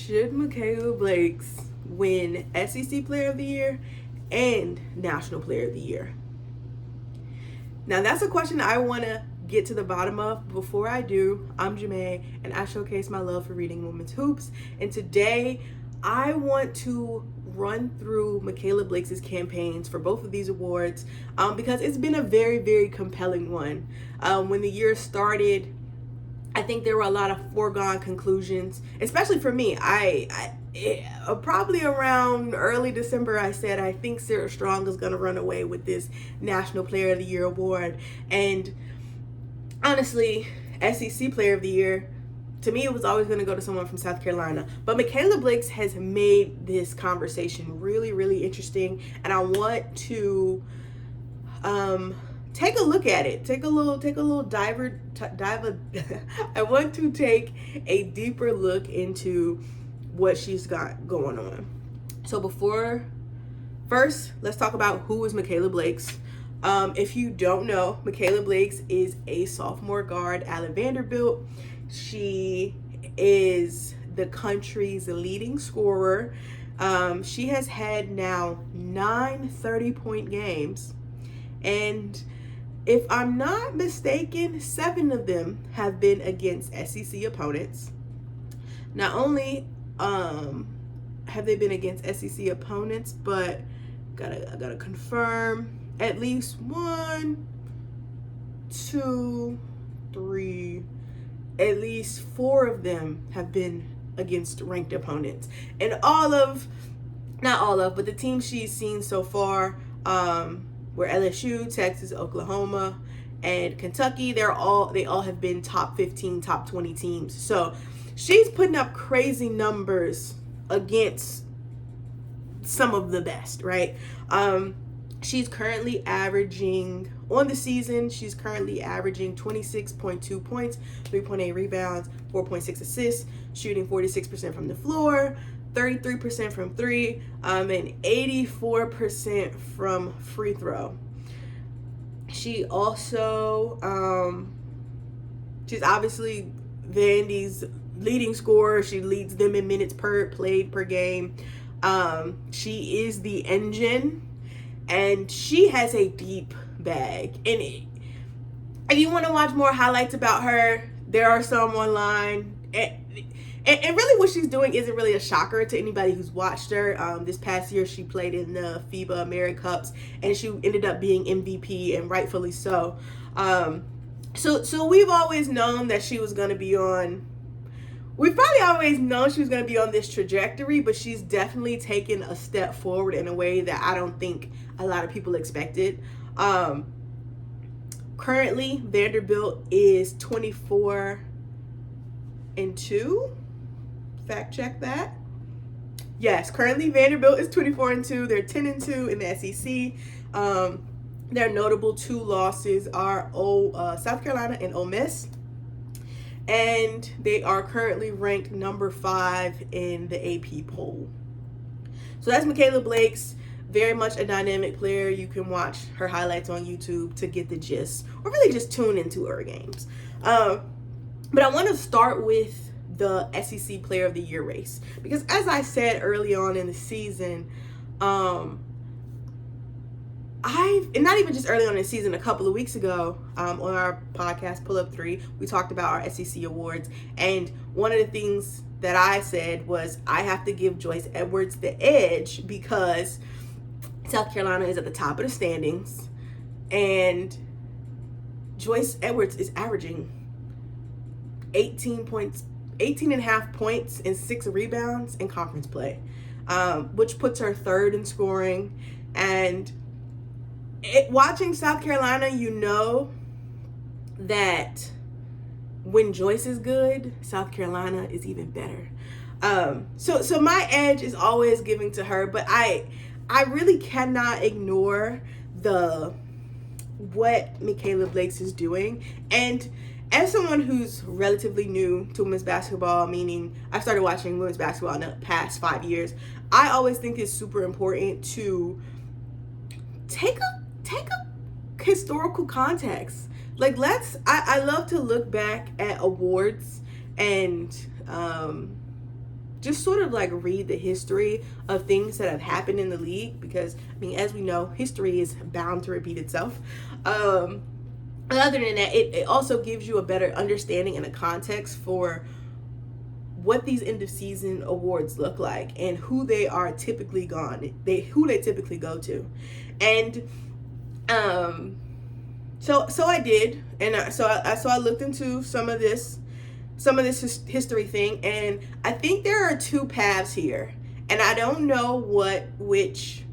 Should Mikayla Blakes win SEC Player of the Year and National Player of the Year? Now, that's a question I want to get to the bottom of. Before I do, I'm Jamae, and I showcase my love for reading women's hoops. And today, I want to run through Mikayla Blakes' campaigns for both of these awards because it's been a very, very compelling one. When the year started, I think there were a lot of foregone conclusions, especially for me. Probably around early December, I said, I think Sarah Strong is going to run away with this National Player of the Year award. And honestly, SEC Player of the Year, to me, it was always going to go to someone from South Carolina. But Mikayla Blakes has made this conversation really, really interesting. And I want to take a look at it. Take a little dive. I want to take a deeper look into what she's got going on. So first, let's talk about who is Mikayla Blakes. If you don't know, Mikayla Blakes is a sophomore guard at Vanderbilt. She is the country's leading scorer. She has had now 9 30-point games, and if I'm not mistaken, 7 of them have been against SEC opponents. Not only have they been against SEC opponents, but I gotta confirm, at least 1, 2, 3, at least 4 of them have been against ranked opponents. And not all of, but the teams she's seen so far were LSU, Texas, Oklahoma, and Kentucky. They all have been top 15, top 20 teams. So she's putting up crazy numbers against some of the best, right? She's currently averaging, on the season, she's currently averaging 26.2 points, 3.8 rebounds, 4.6 assists, shooting 46% from the floor, 33% from 3, and 84% from free throw. She also, she's obviously Vandy's leading scorer. She leads them in minutes played per game. She is the engine, and she has a deep bag. And if you want to watch more highlights about her, there are some online. And really what she's doing isn't really a shocker to anybody who's watched her. This past year, she played in the FIBA AmeriCups, and she ended up being MVP, and rightfully so. So we've always known that she was going to be on, we've probably always known she was going to be on this trajectory, but she's definitely taken a step forward in a way that I don't think a lot of people expected. Currently, Vanderbilt is 24-2. Fact check that. Yes, currently Vanderbilt is 24-2. They're 10-2 in the SEC. Their notable 2 losses are South Carolina and Ole Miss. And they are currently ranked number 5 in the AP poll. So that's Mikayla Blakes. Very much a dynamic player. You can watch her highlights on YouTube to get the gist, or really just tune into her games. But I want to start with the SEC Player of the Year race, because as I said early on in the season, and not even just early on in the season, a couple of weeks ago, on our podcast Pull Up 3, we talked about our SEC awards, and one of the things that I said was I have to give Joyce Edwards the edge because South Carolina is at the top of the standings, and Joyce Edwards is averaging 18.5 points and 6 rebounds in conference play, which puts her 3rd in scoring. And watching South Carolina, you know that when Joyce is good, South Carolina is even better. So my edge is always giving to her, but I really cannot ignore what Mikayla Blakes is doing. And as someone who's relatively new to women's basketball, meaning I started watching women's basketball in the past 5 years, I always think it's super important to take a historical context. Like, I love to look back at awards and just sort of like read the history of things that have happened in the league, because I mean, as we know, history is bound to repeat itself. And other than that, it also gives you a better understanding and a context for what these end of season awards look like and who they are typically who they typically go to. And so I did, and so I looked into some of this history thing, and I think there are two paths here, and I don't know which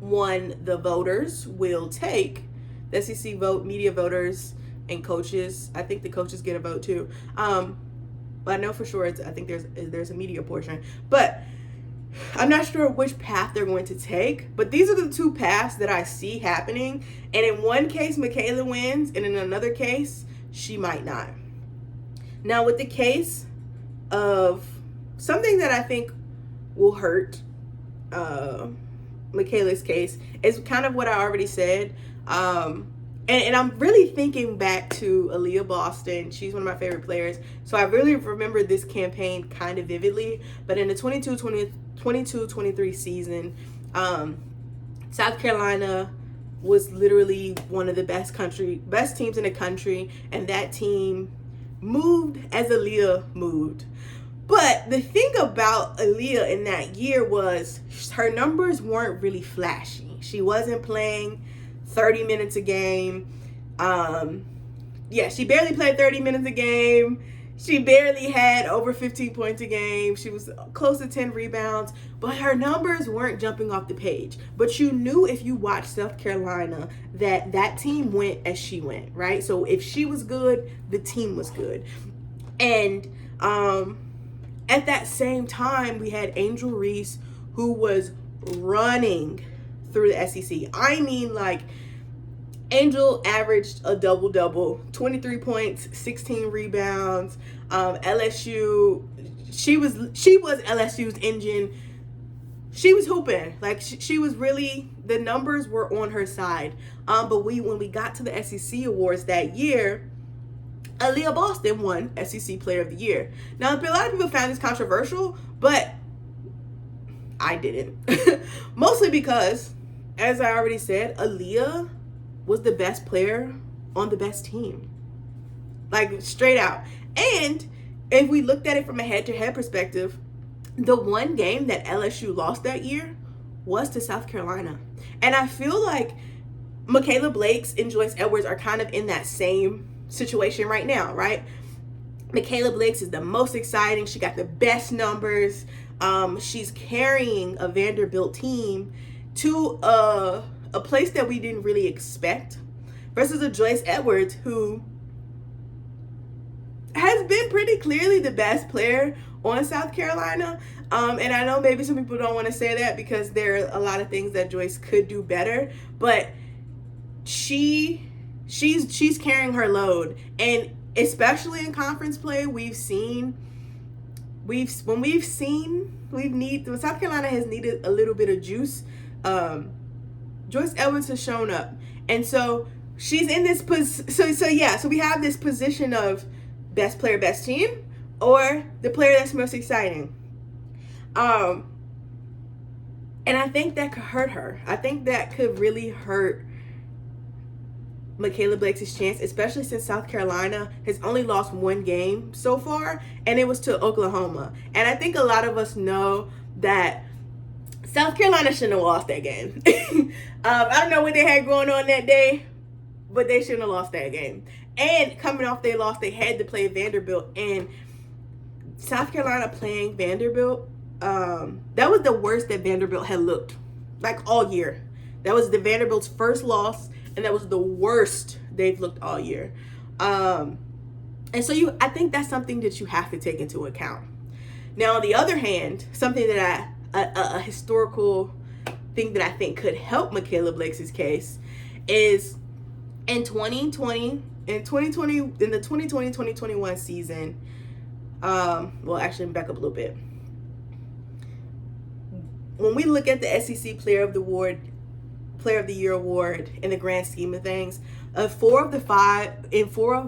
one the voters will take. The SEC vote, media voters, and coaches. I think the coaches get a vote too. But I know for sure I think there's a media portion, but I'm not sure which path they're going to take. But these are the two paths that I see happening. And in one case, Mikayla wins, and in another case, she might not. Now, with the case of something that I think will hurt Mikayla's case is kind of what I already said. And I'm really thinking back to Aaliyah Boston. She's one of my favorite players. So I really remember this campaign kind of vividly. But in the 22-23 season, South Carolina was literally one of the best teams in the country. And that team moved as Aaliyah moved. But the thing about Aaliyah in that year was her numbers weren't really flashy. She wasn't playing 30 minutes a game. She barely played 30 minutes a game. She barely had over 15 points a game. She was close to 10 rebounds, but her numbers weren't jumping off the page. But you knew if you watched South Carolina that team went as she went, right? So if she was good, the team was good. And at that same time, we had Angel Reese, who was running through the SEC. I mean, like, Angel averaged a double-double, 23 points, 16 rebounds. LSU, she was LSU's engine. She was hooping. Like, she was really, the numbers were on her side. But when we got to the SEC awards that year, Aaliyah Boston won SEC Player of the Year. Now, a lot of people found this controversial, but I didn't. Mostly because, as I already said, Aaliyah was the best player on the best team. Like, straight out. And if we looked at it from a head-to-head perspective, the one game that LSU lost that year was to South Carolina. And I feel like Mikayla Blakes and Joyce Edwards are kind of in that same situation right now, right? Mikayla Blakes is the most exciting. She got the best numbers. She's carrying a Vanderbilt team to a place that we didn't really expect, versus a Joyce Edwards who has been pretty clearly the best player on South Carolina. And I know maybe some people don't want to say that because there are a lot of things that Joyce could do better, but she's carrying her load. And especially in conference play, when South Carolina has needed a little bit of juice, Joyce Edwards has shown up. And so she's in this so we have this position of best player, best team, or the player that's most exciting. And I think that could hurt her. I think that could really hurt Mikayla Blakes' chance, especially since South Carolina has only lost one game so far, and it was to Oklahoma. And I think a lot of us know that South Carolina shouldn't have lost that game. I don't know what they had going on that day, but they shouldn't have lost that game. And coming off their loss, they had to play Vanderbilt. And South Carolina playing Vanderbilt, that was the worst that Vanderbilt had looked, like, all year. That was the Vanderbilt's first loss, and that was the worst they've looked all year. And so I think that's something that you have to take into account. Now, on the other hand, something that a historical thing that I think could help Mikayla Blakes' case is in the 2020-2021 season, well, actually, back up a little bit. When we look at the SEC Player of the Year award in the grand scheme of things, in 4 of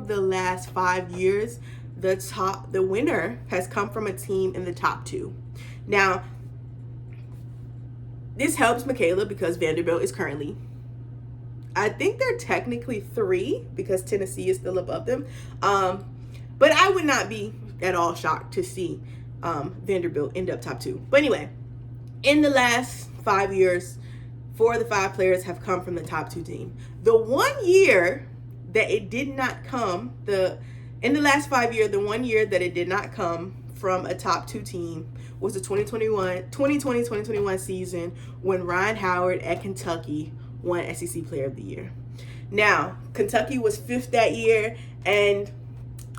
the last 5 years, the winner has come from a team in the top 2. Now, this helps Mikayla because Vanderbilt is currently, I think they're technically 3 because Tennessee is still above them. But I would not be at all shocked to see Vanderbilt end up top 2. But anyway, in the last 5 years, 4 of the 5 players have come from the top 2 team. The one year that it did not come, in the last 5 years, the one year that it did not come from a top 2 team was the 2020-2021 season when Ryan Howard at Kentucky won SEC Player of the Year. Now, Kentucky was 5th that year, and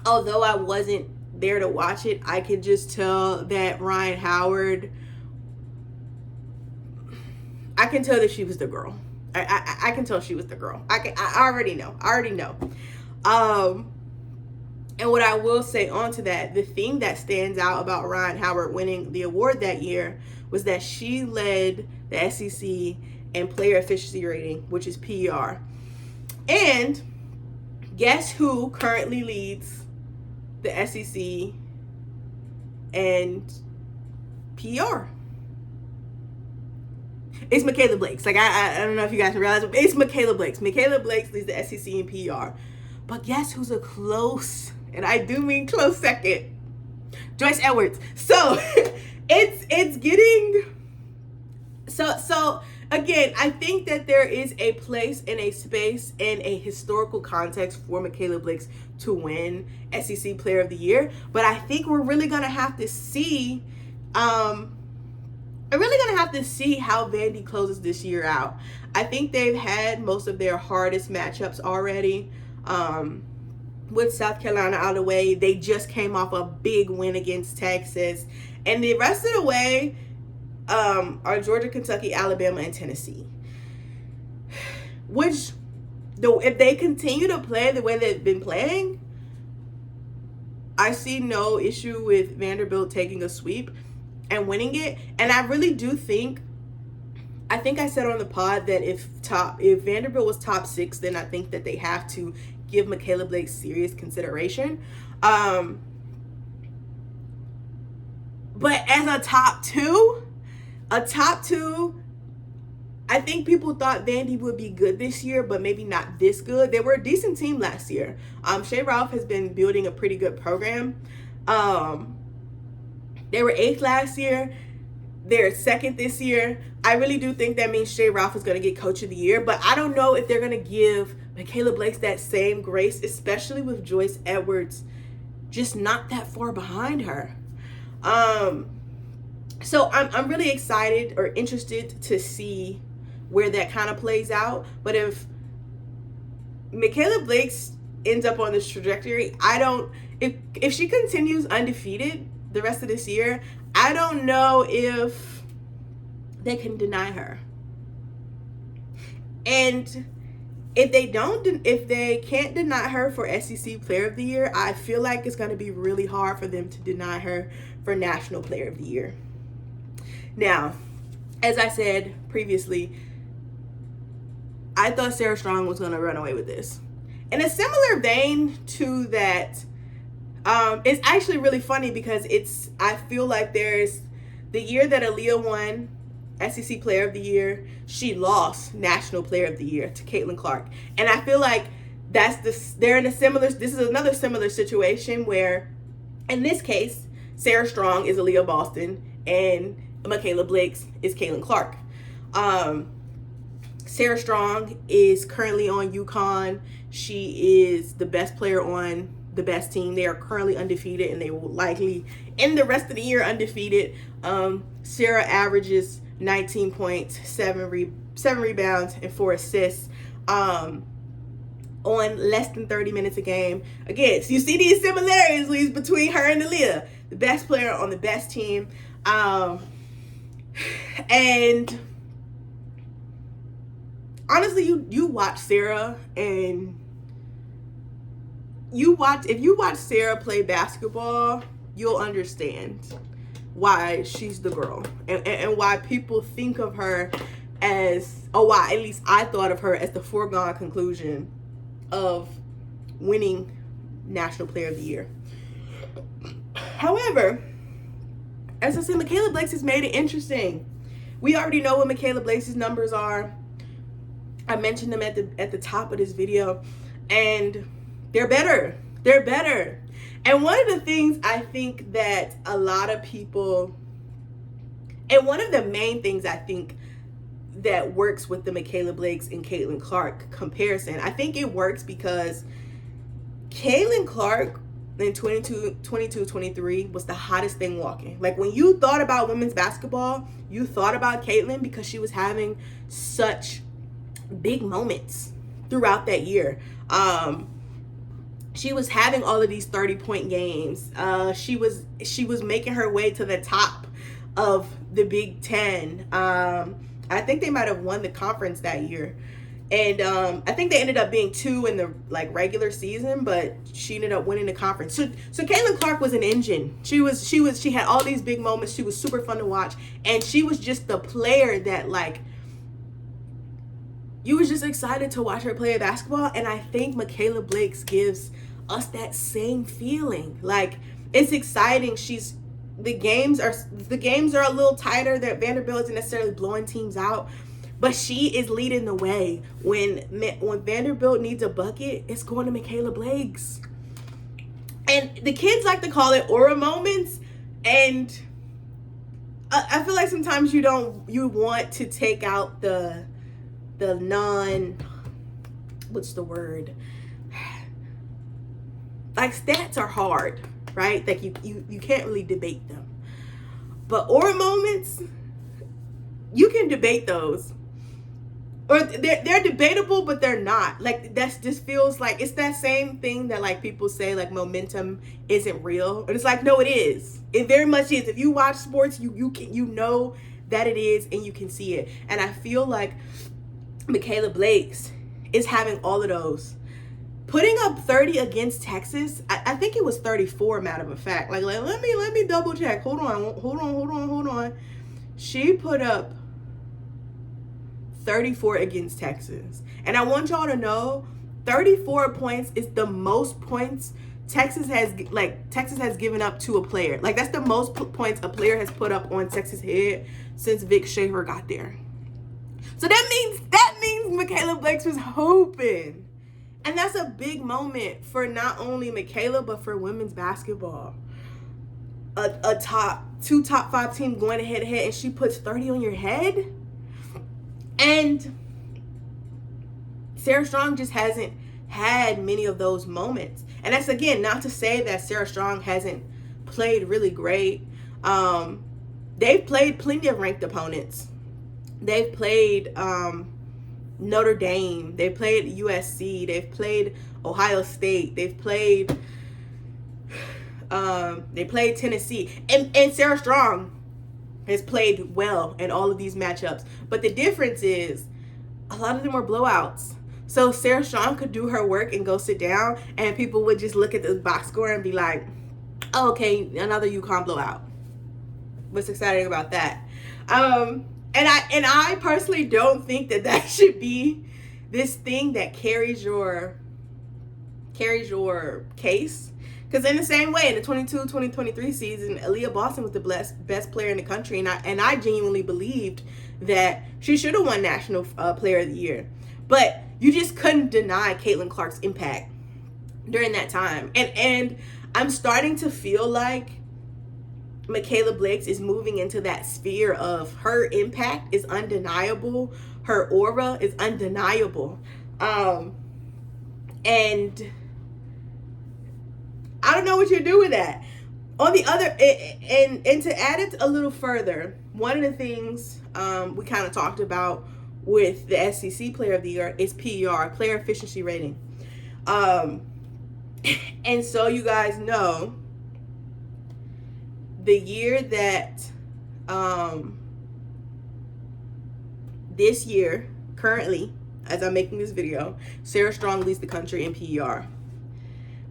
although I wasn't there to watch it, I could just tell that Ryan Howard, I can tell that she was the girl. I can tell she was the girl. I already know. And what I will say on to that, the thing that stands out about Ryan Howard winning the award that year was that she led the SEC in player efficiency rating, which is PER. And guess who currently leads the SEC and PER? It's Mikayla Blakes. Like, I don't know if you guys realize, but it's Mikayla Blakes. Mikayla Blakes leads the SEC in PER. But guess who's a close, and I do mean close second? Joyce Edwards. So it's getting so again, I think that there is a place and a space and a historical context for Mikayla Blakes to win SEC Player of the Year. But I think we're really gonna have to see how Vandy closes this year out. I think they've had most of their hardest matchups already. With South Carolina out of the way, they just came off a big win against Texas, and the rest of the way are Georgia, Kentucky, Alabama, and Tennessee. Which, though, if they continue to play the way they've been playing, I see no issue with Vanderbilt taking a sweep and winning it. And I really do think, I said on the pod that if Vanderbilt was top 6, then I think that they have to give Mikayla Blakes serious consideration. But as a top two, I think people thought Vandy would be good this year, but maybe not this good. They were a decent team last year. Shea Ralph has been building a pretty good program. They were 8th last year. They're 2nd this year. I really do think that means Shea Ralph is going to get Coach of the Year, but I don't know if they're going to give Mikayla Blakes that same grace, especially with Joyce Edwards just not that far behind her. So I'm really excited or interested to see where that kind of plays out. But if Mikayla Blakes ends up on this trajectory, if she continues undefeated the rest of this year, I don't know if they can deny her. And if they can't deny her for SEC Player of the Year, I feel like it's going to be really hard for them to deny her for National Player of the Year. Now, as I said previously, I thought Sarah Strong was going to run away with this. In a similar vein to that, it's actually really funny because I feel like there's the year that Aaliyah won SEC Player of the Year, she lost National Player of the Year to Caitlin Clark. And I feel like this is another similar situation where, in this case, Sarah Strong is Aaliyah Boston and Mikayla Blakes is Caitlin Clark. Sarah Strong is currently on UConn. She is the best player on the best team. They are currently undefeated, and they will likely end the rest of the year undefeated. Sarah averages 19 points, 7 rebounds, and 4 assists on less than 30 minutes a game. Again, so you see these similarities between her and Aaliyah, the best player on the best team. And honestly, you watch Sarah, and if you watch Sarah play basketball, you'll understand why she's the girl and why people think of her why at least I thought of her as the foregone conclusion of winning National Player of the Year. However, as I said, Mikayla Blakes has made it interesting. We already know what Mikayla Blakes' numbers are. I mentioned them at the top of this video, and they're better. They're better. And one of the things I think that a lot of people, and one of the main things I think that works with the Mikayla Blakes and Caitlin Clark comparison, I think it works because Caitlin Clark in 23 was the hottest thing walking. Like, when you thought about women's basketball, you thought about Caitlin because she was having such big moments throughout that year. She was having all of these 30-point games. She was making her way to the top of the Big Ten. I think they might have won the conference that year. And I think they ended up being 2 in the regular season, but she ended up winning the conference. So Caitlin Clark was an engine. She had all these big moments. She was super fun to watch, and she was just the player that you was just excited to watch her play basketball. And I think Mikayla Blakes gives us that same feeling. Like, it's exciting. The games are a little tighter. That Vanderbilt isn't necessarily blowing teams out, but she is leading the way. When Vanderbilt needs a bucket, it's going to Mikayla Blakes. And the kids like to call it aura moments, and I feel like sometimes you want to take out the what's the word? Like, stats are hard, right? Like, you can't really debate them. But aura moments, you can debate those. Or they're debatable, but they're not. Like, that's just feels like it's that same thing that people say momentum isn't real. And it's like, no, it is. It very much is. If you watch sports, you know that it is, and you can see it. And I feel like Mikayla Blakes is having all of those. Putting up 30 against Texas, I think it was 34, matter of fact. Let me double check. Hold on. She put up 34 against Texas. And I want y'all to know, 34 points is the most points Texas has given up to a player. That's the most points a player has put up on Texas head since Vic Schaefer got there. So that means Mikayla Blakes was hoping. And that's a big moment for not only Mikayla, but for women's basketball. A top 5 team going head to head, and she puts 30 on your head. And Sarah Strong just hasn't had many of those moments. And that's, again, not to say that Sarah Strong hasn't played really great. They've played plenty of ranked opponents. They've played Notre Dame. They played USC. They've played Ohio State. They've played Tennessee. And Sarah Strong has played well in all of these matchups. But the difference is a lot of them were blowouts. So Sarah Strong could do her work and go sit down, and people would just look at the box score and be like, oh, okay, another UConn blowout. What's exciting about that? And I personally don't think that should be this thing that carries your case. Because in the same way, in the 22-2023 season, Aaliyah Boston was the best player in the country, and I genuinely believed that she should have won National Player of the Year. But you just couldn't deny Caitlin Clark's impact during that time. And I'm starting to feel like Mikayla Blakes is moving into that sphere of her impact is undeniable. Her aura is undeniable. And I don't know what you do with that. On the other, and to add it a little further, one of the things we kind of talked about with the SEC Player of the Year is PER, Player Efficiency Rating. And so you guys know, the year that this year, currently, as I'm making this video, Sarah Strong leads the country in PER.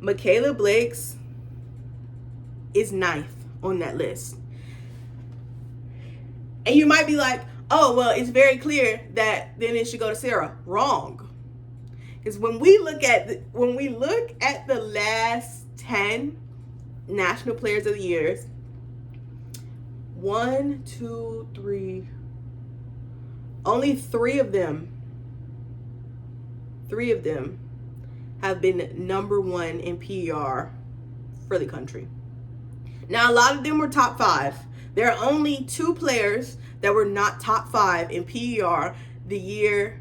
Mikayla Blakes is 9th on that list. And you might be like, oh, well, it's very clear that then it should go to Sarah. Wrong. Because when we look at the last 10, National Players of the Year. 1, 2, 3. Only three of them have been number one in PER for the country. Now, a lot of them were top 5. There are only 2 players that were not top 5 in PER the year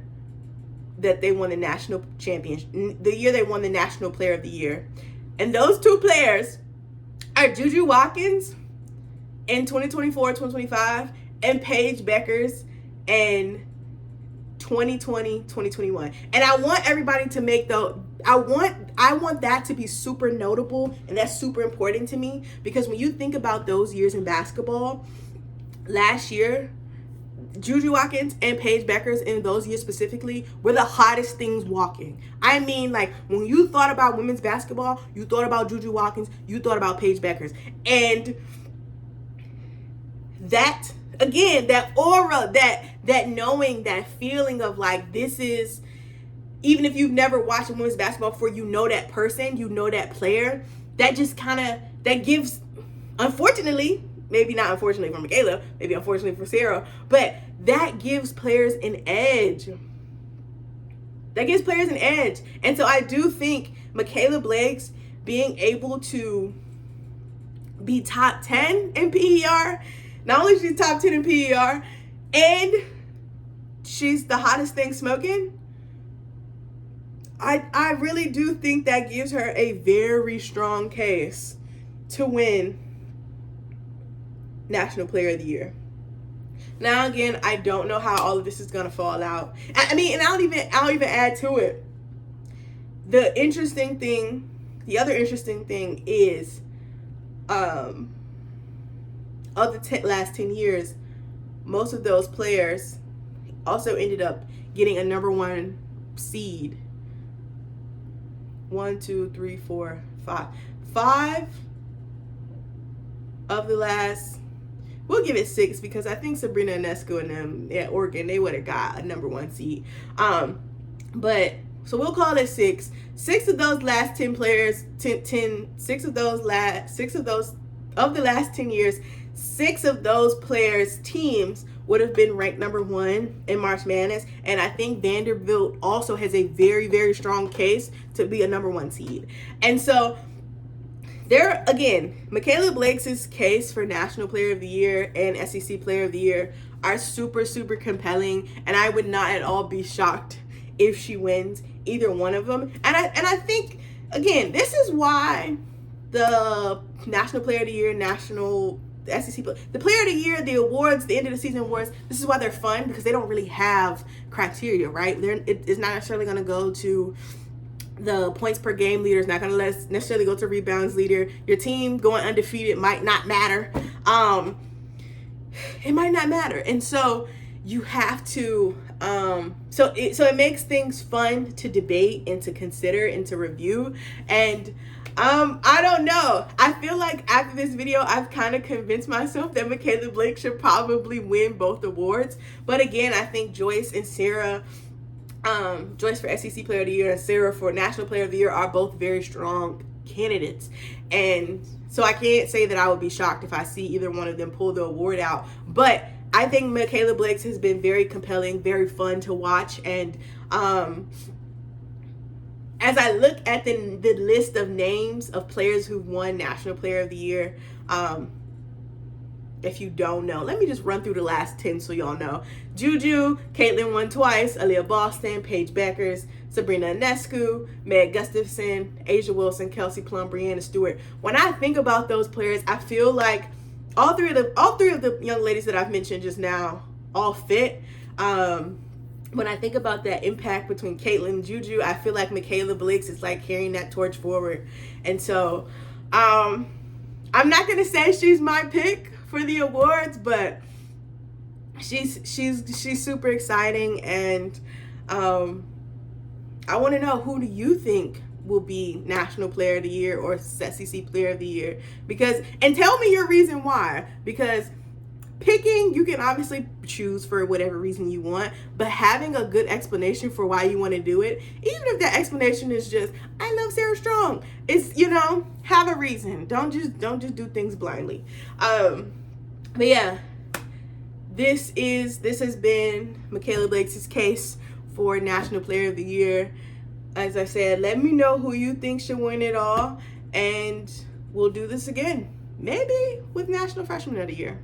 that they won the national championship, the year they won the National Player of the Year. And those 2 players are Juju Watkins in 2024, 2025, and Paige Beckers in 2020, 2021. And I want everybody to make I want that to be super notable, and that's super important to me, because when you think about those years in basketball, last year, Juju Watkins and Paige Beckers in those years specifically were the hottest things walking. I mean, like, when you thought about women's basketball, you thought about Juju Watkins, you thought about Paige Beckers. And that, again, that aura, that knowing, that feeling of like, this is, even if you've never watched women's basketball before, you know that person, you know that player, that just kind of, that gives, unfortunately, maybe not unfortunately for Mikayla, maybe unfortunately for Sarah, but that gives players an edge. That gives players an edge. And so I do think Mikayla Blakes being able to be top 10 in PER, not only is she top 10 in PER, and she's the hottest thing smoking, I really do think that gives her a very strong case to win National Player of the Year. Now, again, I don't know how all of this is gonna fall out. I mean, and I'll even add to it. The other interesting thing is, of the last 10 years, most of those players also ended up getting a number 1 seed. 1, 2, 3, 4, 5. 5 of the last, we'll give it 6, because I think Sabrina Ionescu and them at Oregon, they would have got a number 1 seed. But so we'll call it 6. 6 of those last 10 players, 6 of the last 10 years, 6 of those players' teams would have been ranked number 1 in March Madness. And I think Vanderbilt also has a very, very strong case to be a number 1 seed. And so there, again, Mikayla Blakes' case for National Player of the Year and SEC Player of the Year are super, super compelling. And I would not at all be shocked if she wins either one of them. And I think, again, this is why the National Player of the Year, the SEC, the Player of the Year, the awards, the end of the season awards, this is why they're fun, because they don't really have criteria, right? It's not necessarily going to go to the points per game leader. It's not going to necessarily go to rebounds leader. Your team going undefeated might not matter. It might not matter. And so you have to, so it makes things fun to debate and to consider and to review. And I don't know. I feel like after this video, I've kind of convinced myself that Mikayla Blakes should probably win both awards. But again, I think Joyce and Sarah, Joyce for SEC Player of the Year and Sarah for National Player of the Year, are both very strong candidates. And so I can't say that I would be shocked if I see either one of them pull the award out. But I think Mikayla Blakes has been very compelling, very fun to watch. And as I look at the list of names of players who won National Player of the Year, if you don't know, let me just run through the last 10 so y'all know. Juju, Caitlin won twice, Aaliyah Boston, Paige Beckers, Sabrina Ionescu, Meg Gustafson, Asia Wilson, Kelsey Plum, Brianna Stewart. When I think about those players, I feel like all three of the young ladies that I've mentioned just now all fit. When I think about that impact between Caitlin and Juju, I feel like Mikayla Blakes is like carrying that torch forward. And so I'm not gonna say she's my pick for the awards, but she's super exciting. And I want to know, who do you think will be National Player of the Year or SEC Player of the Year? And tell me your reason why, because Picking, you can obviously choose for whatever reason you want, but having a good explanation for why you want to do it, even if that explanation is just, I love Sarah Strong, it's, you know, have a reason. Don't just do things blindly. But yeah, this has been Mikayla Blakes' case for National Player of the Year. As I said, let me know who you think should win it all, and we'll do this again, maybe with National Freshman of the Year.